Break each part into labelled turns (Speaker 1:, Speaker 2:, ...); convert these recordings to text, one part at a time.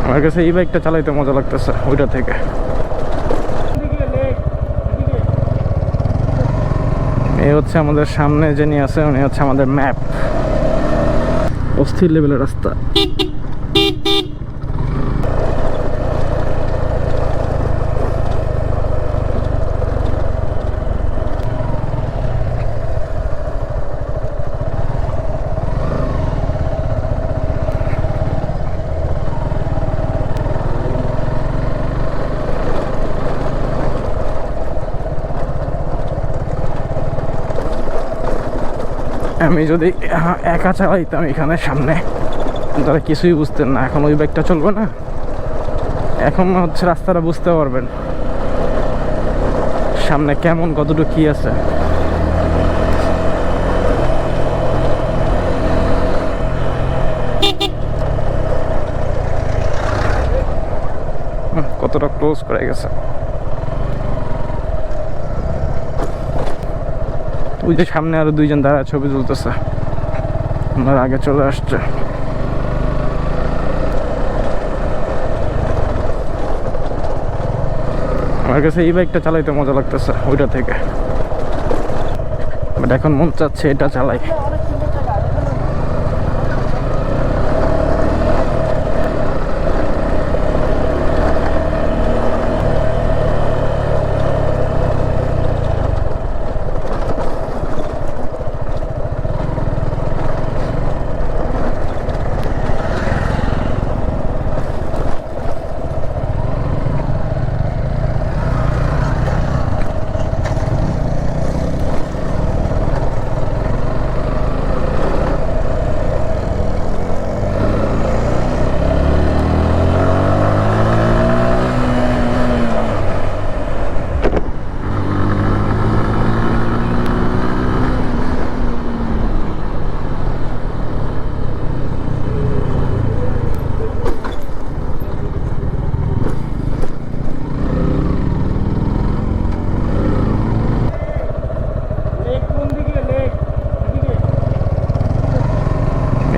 Speaker 1: আমার কাছে এই বাইকটা চালাইতে মজা লাগতেছে ওইটা থেকে। এই হচ্ছে আমাদের সামনে যিনি আছে উনি হচ্ছে আমাদের ম্যাপ। অস্থির লেভেলের রাস্তা। আমি যদি একা চালাইতাম এখানে সামনে তাহলে কিছুই বুঝতেন না। এখন ওই বাইকটা চলবে না, এখন হচ্ছে রাস্তাটা বুঝতে পারবেন সামনে কেমন কতটুকু কি আছে। কতটা ক্লোজ করে গেছে। ওই যে সামনে আরো দুইজন দাঁড়া ছবি তুলতেছে, ওনার আগে চলে আসছে। আমার কাছে এই বাইকটা চালাইতে মজা লাগতেছে ওইটা থেকে, বাট এখন মন চাচ্ছে এটা চালাই।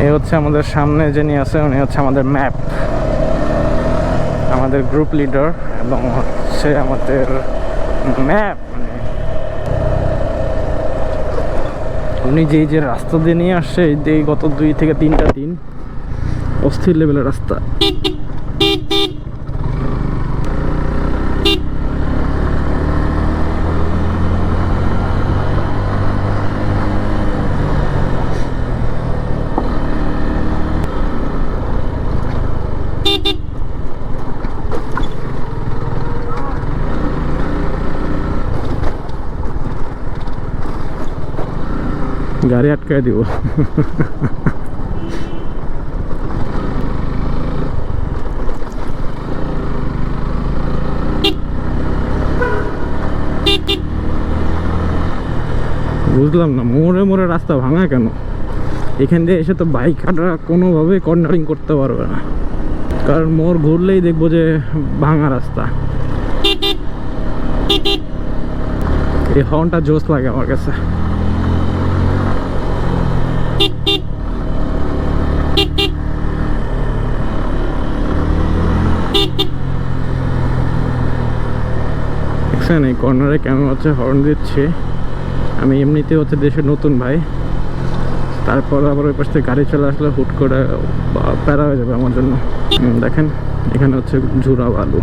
Speaker 1: এই হচ্ছে আমাদের সামনে যিনি আছে উনি হচ্ছে আমাদের ম্যাপ, আমাদের গ্রুপ লিডার এবং হচ্ছে আমাদের ম্যাপ। উনি যে রাস্তা দিয়ে নিয়ে আসছে এই গত 2 থেকে 3টা দিন অস্থির লেভেলের রাস্তা। গাড়ি আটকায় দিব। বুঝলাম না মোড়ে মোড়ে রাস্তা ভাঙা কেন? এখান দিয়ে এসে তো বাইক হাঁটা কোনোভাবে কর্নারিং করতে পারবে না, কারণ মোড় ঘুরলেই দেখবো যে ভাঙা রাস্তা। এই হর্নটা জোস লাগে আমার কাছে। দেখছেন এই কর্নারে কেমন হচ্ছে হর্ন দিচ্ছে। আমি এমনিতে হচ্ছে দেশের নতুন ভাই, তারপর আবার ওই পাশ থেকে গাড়ি চলে আসলে হুট করে প্যারা হয়ে যাবে আমার জন্য। দেখেন এখানে হচ্ছে ঝুরা বালু।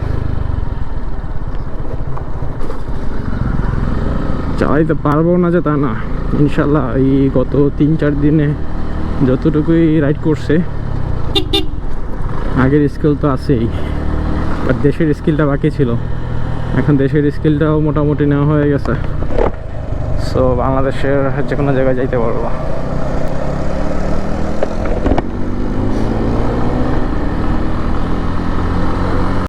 Speaker 1: চালাইতে পারবো না যে তা না, ইনশাল্লাহ এই গত 3-4 দিনে যতটুকুই রাইড করছে আগের স্কিল তো আছেই, বাট দেশের স্কিলটা বাকি ছিল। এখন দেশের স্কিলটাও মোটামুটি নেওয়া হয়ে গেছে, সো বাংলাদেশের যে কোনো জায়গায় যাইতে পারবো।